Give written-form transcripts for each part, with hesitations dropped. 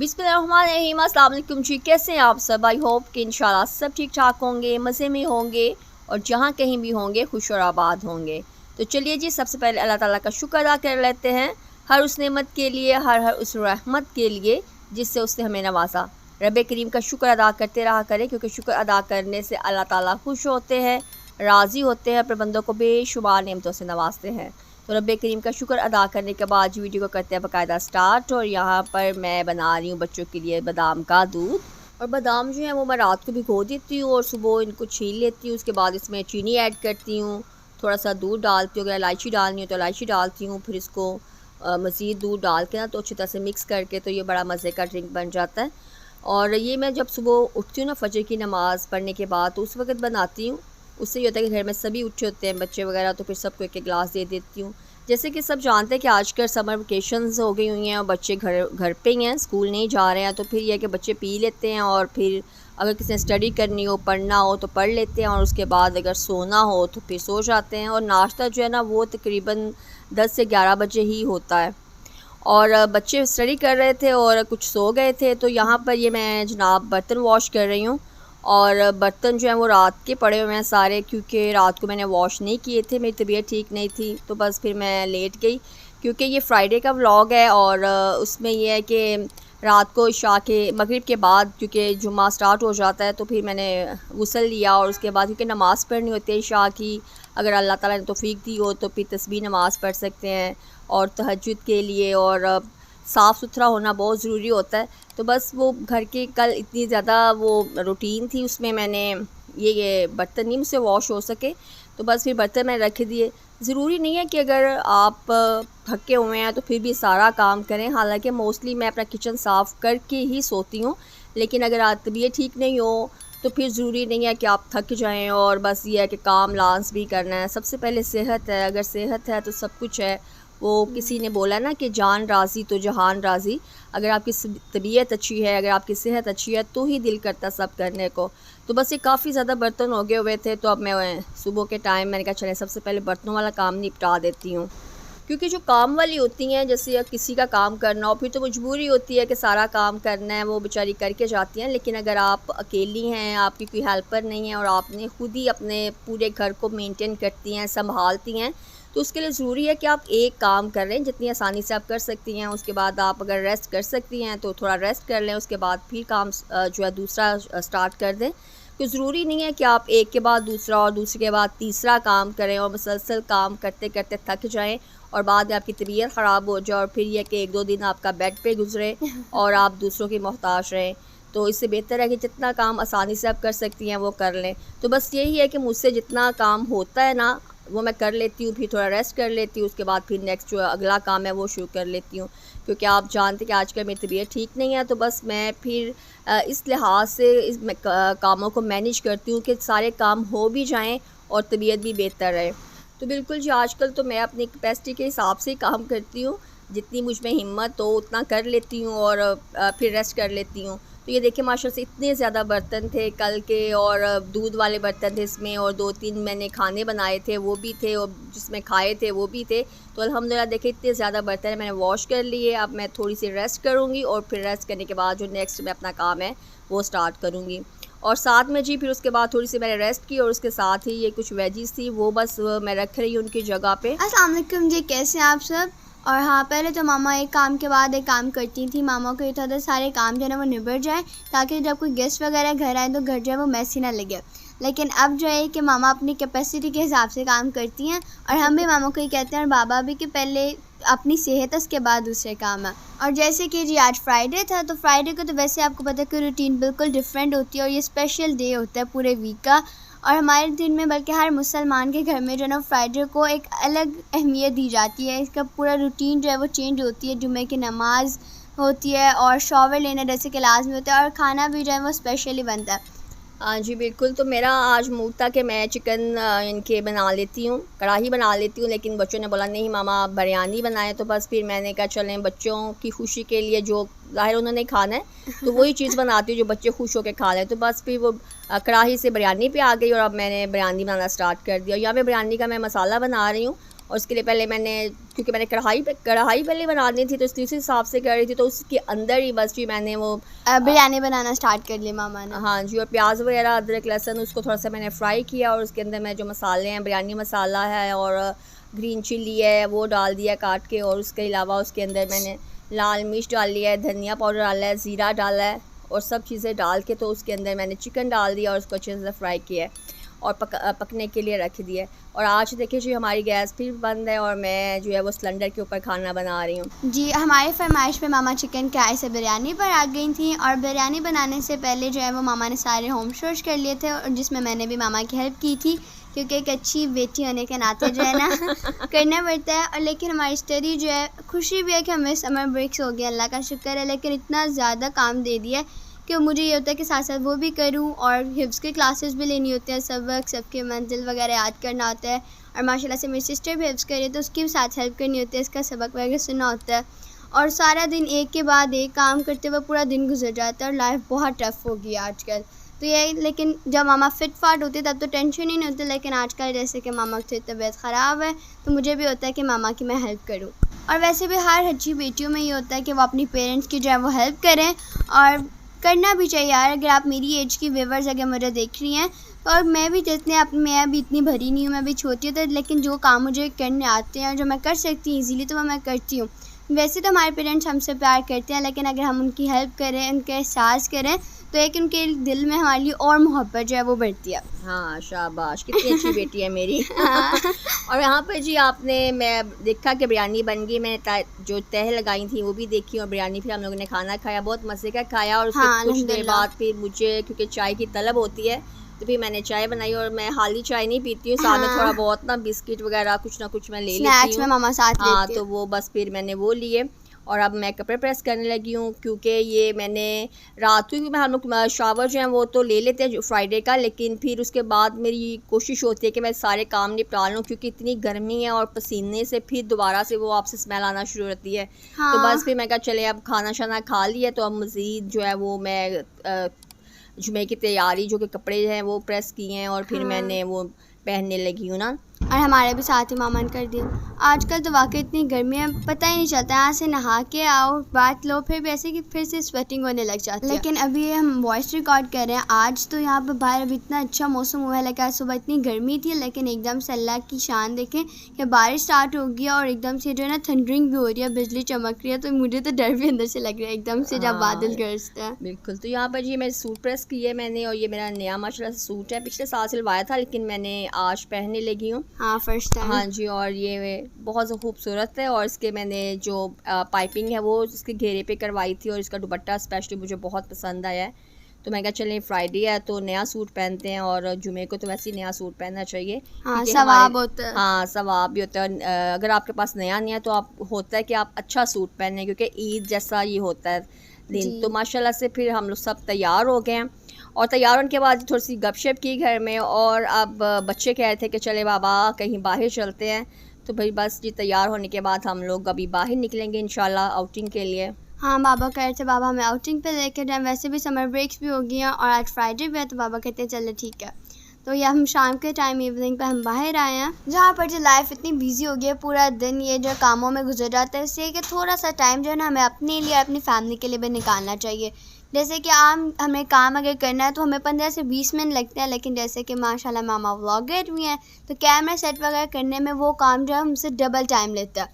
बिस्मिल्लाहिर्रहमानिर्रहीम। अस्सलाम वालेकुम जी, कैसे हैं आप सब? आई होप कि इंशाल्लाह सब ठीक ठाक होंगे, मज़े में होंगे और जहाँ कहीं भी होंगे खुश और आबाद होंगे। तो चलिए जी, सबसे पहले अल्लाह ताला का शुक्र अदा कर लेते हैं हर उस नेमत के लिए, हर उस रहमत के लिए जिससे उसने हमें नवाजा। रब करीम का शुक्र अदा करते रहा करें, क्योंकि शुक्र अदा करने से अल्लाह ताला खुश होते हैं, राज़ी होते हैं, अपने बंदों को बेशुमार नेमतों से नवाजते हैं। तो रब करीम का शुक्र अदा करने के बाद वीडियो को करते हैं बाकायदा स्टार्ट। और यहाँ पर मैं बना रही हूँ बच्चों के लिए बादाम का दूध। और बादाम जो है वो मैं रात को भिगो देती हूँ और सुबह इनको छील लेती हूँ। उसके बाद इसमें चीनी ऐड करती हूँ, थोड़ा सा दूध डालती हूँ, अगर इलायची डालनी हो तो इलायची डालती हूँ। फिर इसको मज़ीद दूध डाल के ना तो अच्छी तरह से मिक्स करके तो ये बड़ा मज़े का ड्रिंक बन जाता है। और ये मैं जब सुबह उठती हूँ ना फजर की नमाज़ पढ़ने के बाद, तो उस वक्त बनाती हूँ। उससे ये होता है कि घर में सभी उठे होते हैं बच्चे वगैरह, तो फिर सबको एक एक गिलास दे देती हूँ। जैसे कि सब जानते हैं कि आजकल समर वेकेशंस हो गई हुई हैं और बच्चे घर पे ही हैं, स्कूल नहीं जा रहे हैं। तो फिर यह है कि बच्चे पी लेते हैं और फिर अगर किसी ने स्टडी करनी हो, पढ़ना हो तो पढ़ लेते हैं, और उसके बाद अगर सोना हो तो फिर सो जाते हैं। और नाश्ता जो है ना वो तकरीबन 10 से 11 बजे ही होता है। और बच्चे स्टडी कर रहे थे और कुछ सो गए थे। तो यहाँ पर ये मैं जनाब बर्तन वॉश कर रही हूँ। और बर्तन जो हैं वो रात के पड़े हुए हैं सारे, क्योंकि रात को मैंने वॉश नहीं किए थे, मेरी तबीयत ठीक नहीं थी। तो बस फिर मैं लेट गई, क्योंकि ये फ्राइडे का व्लॉग है। और उसमें यह है कि रात को इशा के मगरिब के बाद, क्योंकि जुम्मा स्टार्ट हो जाता है, तो फिर मैंने गुस्ल लिया। और उसके बाद क्योंकि नमाज़ पढ़नी होती है इशा की, अगर अल्लाह ताला ने तौफीक दी हो तो फिर तस्बीह नमाज़ पढ़ सकते हैं और तहज्जुद के लिए। और साफ़ सुथरा होना बहुत ज़रूरी होता है। तो बस वो घर के कल इतनी ज़्यादा वो रूटीन थी, उसमें मैंने ये बर्तन नहीं मुझसे वॉश हो सके, तो बस फिर बर्तन मैंने रख दिए। ज़रूरी नहीं है कि अगर आप थके हुए हैं तो फिर भी सारा काम करें। हालांकि मोस्टली मैं अपना किचन साफ़ करके ही सोती हूँ, लेकिन अगर तबीयत ठीक नहीं हो तो फिर ज़रूरी नहीं है कि आप थक जाएं और बस ये है कि काम लांस भी करना है। सबसे पहले सेहत है, अगर सेहत है तो सब कुछ है। वो किसी ने बोला ना कि जान राज़ी तो जहान राज़ी। अगर आपकी तबीयत अच्छी है, अगर आपकी सेहत अच्छी है तो ही दिल करता सब करने को। तो बस ये काफ़ी ज़्यादा बर्तन हो गए हुए थे, तो अब मैं सुबह के टाइम मैंने कहा चले सबसे पहले बर्तनों वाला काम निपटा देती हूँ। क्योंकि जो काम वाली होती हैं, जैसे किसी का काम करना हो, फिर तो मजबूरी होती है कि सारा काम करना है, वो बेचारी करके जाती हैं। लेकिन अगर आप अकेली हैं, आपकी कोई हेल्पर नहीं है और आपने खुद ही अपने पूरे घर को मेंटेन करती हैं, संभालती हैं, तो उसके लिए ज़रूरी है कि आप एक काम कर लें जितनी आसानी से आप कर सकती हैं। उसके बाद आप अगर रेस्ट कर सकती हैं तो थोड़ा रेस्ट कर लें, उसके बाद फिर काम जो है दूसरा स्टार्ट कर दें। तो ज़रूरी नहीं है कि आप एक के बाद दूसरा और दूसरे के बाद तीसरा काम करें और मुसलसल काम करते करते थक जाएं और बाद में आपकी तबीयत ख़राब हो जाए और फिर यह कि 1-2 दिन आपका बेड पे गुजरे और आप दूसरों की मोहताज रहें। तो इससे बेहतर है कि जितना काम आसानी से आप कर सकती हैं वो कर लें। तो बस यही है कि मुझसे जितना काम होता है ना वो मैं कर लेती हूँ, फिर थोड़ा रेस्ट कर लेती हूँ, उसके बाद फिर नेक्स्ट जो अगला काम है वो शुरू कर लेती हूँ। क्योंकि आप जानते कि आजकल मेरी तबीयत ठीक नहीं है, तो बस मैं फिर इस लिहाज से इस कामों को मैनेज करती हूँ कि सारे काम हो भी जाएं और तबीयत भी बेहतर रहे। तो बिल्कुल जी, आजकल तो मैं अपनी कैपेसिटी के हिसाब से ही काम करती हूँ, जितनी मुझ में हिम्मत हो उतना कर लेती हूँ और फिर रेस्ट कर लेती हूँ। तो ये देखिए माशाल्लाह से इतने ज़्यादा बर्तन थे कल के, और दूध वाले बर्तन थे इसमें, और 2-3 मैंने खाने बनाए थे वो भी थे, और जिसमें खाए थे वो भी थे। तो अल्हम्दुलिल्लाह देखिए इतने ज़्यादा बर्तन मैंने वॉश कर लिए। अब मैं थोड़ी सी रेस्ट करूँगी और फिर रेस्ट करने के बाद जो नेक्स्ट मैं अपना काम है वो स्टार्ट करूँगी। और साथ में जी फिर उसके बाद थोड़ी सी मैंने रेस्ट की और उसके साथ ही ये कुछ वेजीज़ थी वो बस मैं रख रही हूँ उनकी जगह पे। अस्सलाम वालेकुम जी, कैसे हैं आप सब? और हाँ, पहले तो मामा एक काम के बाद एक काम करती थी। मामा को ये था सारे काम जो है ना वो निबट जाए, ताकि जब कोई गेस्ट वगैरह घर आए तो घर जो है वो मैसी ना लगे। लेकिन अब जो है कि मामा अपनी कैपेसिटी के हिसाब से काम करती हैं, और हम भी मामा को ये कहते हैं और बाबा भी कि पहले अपनी सेहत है उसके बाद दूसरे काम है। और जैसे कि जी आज फ्राइडे था, तो फ्राइडे को तो वैसे आपको पता है कि रूटीन बिल्कुल डिफरेंट होती है और ये स्पेशल डे होता है पूरे वीक का। और हमारे दिन में बल्कि हर मुसलमान के घर में जो है ना फ्राइडे को एक अलग अहमियत दी जाती है। इसका पूरा रूटीन जो है वो चेंज होती है। जुम्मे की नमाज़ होती है और शॉवर लेना जैसे कि लाजमी होता है, और खाना भी जो है वो स्पेशली बनता है। हाँ जी बिल्कुल। तो मेरा आज मूड था कि मैं चिकन इनके बना लेती हूँ, कढ़ाई बना लेती हूँ, लेकिन बच्चों ने बोला नहीं मामा आप बिरयानी बनाएं। तो बस फिर मैंने कहा चलें बच्चों की खुशी के लिए जो ज़ाहिर उन्होंने खाना है तो वही चीज़ बनाती हूँ जो बच्चे खुश होकर खा लें। तो बस फिर वो कढ़ाई से बिरयानी पे आ गई और अब मैंने बिरयानी बनाना स्टार्ट कर दिया। यहाँ पे बिरयानी का मैं मसाला बना रही हूँ और उसके लिए पहले मैंने, क्योंकि मैंने कढ़ाई पहले बनानी थी तो इसलिए उसी हिसाब से कर रही थी, तो उसके अंदर ही बस जी मैंने वो बिरयानी बनाना स्टार्ट कर ली मामा ने। हाँ जी, और प्याज वगैरह, अदरक लहसुन, उसको थोड़ा सा मैंने फ्राई किया और उसके अंदर मैं जो मसाले हैं, बिरयानी मसाला है और ग्रीन चिल्ली है वो डाल दिया काट के, और उसके अलावा उसके अंदर मैंने लाल मिर्च डाल लिया है, धनिया पाउडर डाला है, ज़ीरा डाला है और सब चीज़ें डाल के तो उसके अंदर मैंने चिकन डाल दिया और उसको अच्छे से फ्राई किया है और पकने के लिए रख दिया। और आज देखिए जी हमारी गैस फिर बंद है और मैं जो है वो सिलेंडर के ऊपर खाना बना रही हूँ। जी, हमारी फरमाइश पे मामा चिकन कढ़ाई से बिरयानी पर आ गई थी, और बिरयानी बनाने से पहले जो है वो मामा ने सारे होम चोर्स कर लिए थे, और जिसमें मैंने भी मामा की हेल्प की थी, क्योंकि एक अच्छी बेटी होने के नाते जो है ना करना पड़ता है। और लेकिन हमारी स्टडी जो है, खुशी भी है कि हमें समर ब्रेक्स हो गया, अल्लाह का शुक्र है, लेकिन इतना ज़्यादा काम दे दिया है कि मुझे ये होता है कि साथ साथ वो भी करूं और हिफ्ज़ की क्लासेस भी लेनी होती हैं, सबक सबके मंजिल वगैरह याद करना होता है, और माशाल्लाह से मेरी सिस्टर भी हिफ्ज़ कर रही है तो उसकी भी साथ हेल्प करनी होती है, इसका सबक वगैरह सुनना होता है, और सारा दिन एक के बाद एक काम करते हुए पूरा दिन गुजर जाता है और लाइफ बहुत टफ़ हो गई है आजकल। तो ये, लेकिन जब मामा फिट फाट होते तब तो टेंशन ही नहीं होती, लेकिन आजकल जैसे कि मामा की तबीयत ख़राब है तो मुझे भी होता है कि मामा की मैं हेल्प करूँ। और वैसे भी हर अच्छी बेटियों में ये होता है कि वो अपनी पेरेंट्स की जो है वो हेल्प करें, और करना भी चाहिए यार। अगर आप मेरी एज की व्यूअर्स अगर मुझे देख रही हैं, और मैं भी मैं अभी इतनी भरी नहीं हूँ, मैं भी छोटी हूँ, तो लेकिन जो काम मुझे करने आते हैं और जो मैं कर सकती हूँ ईज़िली तो वो मैं करती हूँ। वैसे तो हमारे पेरेंट्स हमसे प्यार करते हैं, लेकिन अगर हम उनकी हेल्प करें, उनके एहसास करें, तो एक उनके दिल में हमारे लिए और मोहब्बत जो है वो बढ़ती है। हाँ शाबाश, कितनी अच्छी बेटी है मेरी। और यहाँ पर जी मैं देखा कि बिरयानी बन गई, मैंने जो तह लगाई थी वो भी देखी और बिरयानी फिर हम लोगों ने खाना खाया, बहुत मज़े का खाया। और उसके कुछ देर बाद फिर मुझे, क्योंकि चाय की तलब होती है, तो फिर मैंने चाय बनाई, और मैं हाली चाय नहीं पीती हूँ, साथ में थोड़ा बहुत ना बिस्किट वगैरह कुछ ना कुछ मैं ले लेती हूँ। मामा साथ हाँ, तो वो बस फिर मैंने वो लिए और अब मैं कपड़े प्रेस करने लगी हूँ, क्योंकि ये मैंने रात को भी हम लोग शावर जो है वो तो ले लेते हैं फ्राइडे का, लेकिन फिर उसके बाद मेरी कोशिश होती है कि मैं सारे काम निपटा लूँ, क्योंकि इतनी गर्मी है और पसीने से फिर दोबारा से वो आपसे स्मेल आना शुरू होती है। हाँ। तो बस फिर मैं कहा चले अब खाना शाना खा लिया, तो अब मज़ीद जो है वो मैं जुमे की तैयारी, जो कि कपड़े हैं वो प्रेस किए हैं और फिर मैंने वो पहनने लगी हूँ ना। और हमारे भी साथ ही मामा ने कर दिया। आजकल तो वाकई इतनी गर्मी है, पता ही नहीं चलता, यहाँ से नहा के आओ, बात लो, फिर भी ऐसे कि फिर से स्वेटिंग होने लग जाती है। लेकिन अभी हम वॉइस रिकॉर्ड कर रहे हैं, आज तो यहाँ पर बाहर अभी इतना अच्छा मौसम हुआ है, लेकिन आज सुबह इतनी गर्मी थी, लेकिन एकदम से अल्लाह की शान देखें कि बारिश स्टार्ट हो गई और एकदम से जो है ना थंडरिंग भी हो रही है, बिजली चमक रही है, तो मुझे तो डर भी अंदर से लग रहा है एकदम से जब बादल गरजते हैं। बिल्कुल। तो यहाँ पर जी मैं सूट प्रेस की है मैंने, और ये मेरा नया माशाल्लाह से सूट है, पिछले साल सिलवाया था लेकिन मैंने आज पहनने लगी हूँ। हाँ, फर्स्ट टाइम। हाँ जी, और ये बहुत खूबसूरत है, और इसके मैंने जो पाइपिंग है वो इसके घेरे पे करवाई थी, और इसका दुपट्टा स्पेशली मुझे बहुत पसंद आया है। तो मैं कहा चलें फ्राइडे है तो नया सूट पहनते हैं, और जुमे को तो वैसे ही नया सूट पहनना चाहिए। हाँ, सवाब होता है। हाँ, सवाब भी होता है। अगर आपके पास नया नहीं है तो आप होता है कि आप अच्छा सूट पहने, क्योंकि ईद जैसा ये होता है दिन। तो माशाल्लाह से फिर हम लोग सब तैयार हो गए हैं, और तैयार होने के बाद थोड़ी सी गपशप की घर में, और अब बच्चे कह रहे थे कि चले बाबा कहीं बाहर चलते हैं, तो भाई बस जी तैयार होने के बाद हम लोग अभी बाहर निकलेंगे इंशाल्लाह आउटिंग के लिए। हाँ, बाबा कह रहे थे बाबा हमें आउटिंग पे लेकर जाएं, वैसे भी समर ब्रेक्स भी हो गई हैं और आज फ्राइडे भी है, तो बाबा कहते हैं चलो ठीक है। तो ये हम शाम के टाइम इवनिंग पे हम बाहर आए हैं, जहाँ पर जो लाइफ इतनी बिजी हो गई है, पूरा दिन ये जो कामों में गुजर जाता है, इसलिए कि थोड़ा सा टाइम जो है ना हमें अपने लिए, अपनी फैमिली के लिए भी निकालना चाहिए। जैसे कि हमें काम अगर करना है तो हमें 15 से 20 मिनट लगते हैं, लेकिन जैसे कि माशाल्लाह मामा व्लॉगर भी हैं, तो कैमरा सेट वगैरह करने में वो काम जो है हमसे डबल टाइम लेता है,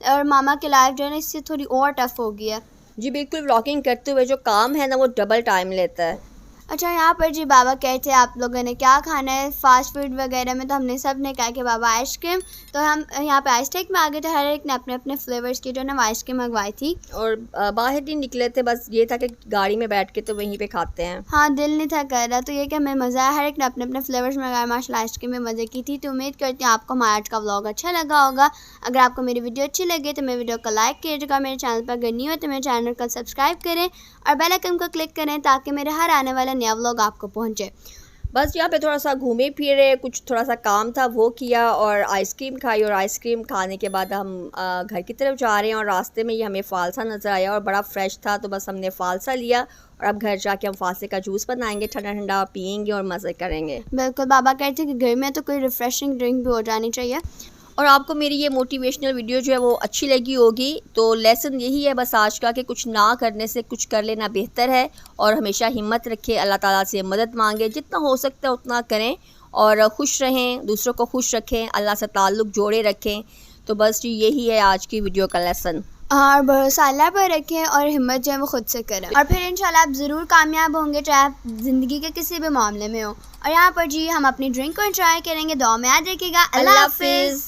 और मामा की लाइफ जो है ना इससे थोड़ी और टफ हो गई है। जी बिल्कुल, व्लॉगिंग करते हुए जो काम है ना वो डबल टाइम लेता है। अच्छा, यहाँ पर जी बाबा कहते थे आप लोगों ने क्या खाना है फास्ट फूड वगैरह में, तो हमने सब ने कहा कि बाबा आइसक्रीम, तो हम यहाँ पे आइसटेक में आ गए थे, हर एक ने अपने अपने फ्लेवर्स की जो है ना आइसक्रीम मंगवाई थी, और बाहर नहीं निकले थे, बस ये था कि गाड़ी में बैठ के तो वहीं पे खाते हैं। हाँ, दिल नहीं था कर रहा, तो ये कि हमें मज़ा आया, हर एक ने अपने अपने फ्लेवर्स मंगाए, माशाल्लाह आइसक्रीम में मज़े की थी। तो उम्मीद करती हूँ आपको हमारा आज का व्लॉग अच्छा लगा होगा। अगर आपको मेरी वीडियो अच्छी लगे तो मेरे वीडियो को लाइक कीजिएगा, मेरे चैनल पर अगर नहीं हो तो मेरे चैनल को सब्सक्राइब करें और बेल आइकन को क्लिक करें, ताकि मेरे हर आने वाला नया व्लॉग आपको पहुँचे। बस यहाँ पे थोड़ा सा घूमे फिरे, कुछ थोड़ा सा काम था वो किया, और आइसक्रीम खाई, और आइसक्रीम खाने के बाद हम घर की तरफ जा रहे हैं, और रास्ते में ये हमें फ़ालसा नज़र आया और बड़ा फ्रेश था, तो बस हमने फ़ालसा लिया, और अब घर जाके हम फ़ालसे का जूस बनाएंगे, ठंडा ठंडा पियेंगे और मज़े करेंगे। बिल्कुल, बाबा कहते हैं कि घर में तो कोई रिफ़्रेशिंग ड्रिंक भी हो जानी चाहिए। और आपको मेरी ये मोटिवेशनल वीडियो जो है वो अच्छी लगी होगी। तो लेसन यही है बस आज का कि कुछ ना करने से कुछ कर लेना बेहतर है, और हमेशा हिम्मत रखें, अल्लाह ताला से मदद मांगे, जितना हो सकता है उतना करें, और खुश रहें, दूसरों को खुश रखें, अल्लाह से ताल्लुक़ जोड़े रखें। तो बस जी यही है आज की वीडियो का लेसन। और भरोसा अल्लाह पर रखें और हिम्मत जो है वो खुद से करें, और फिर इंशाल्लाह आप ज़रूर कामयाब होंगे, चाहे आप ज़िंदगी के किसी भी मामले में हो। और यहाँ पर जी हम अपनी ड्रिंक को एंजॉय करेंगे। दुआ में याद रखिएगा। अल्लाह हाफिज़।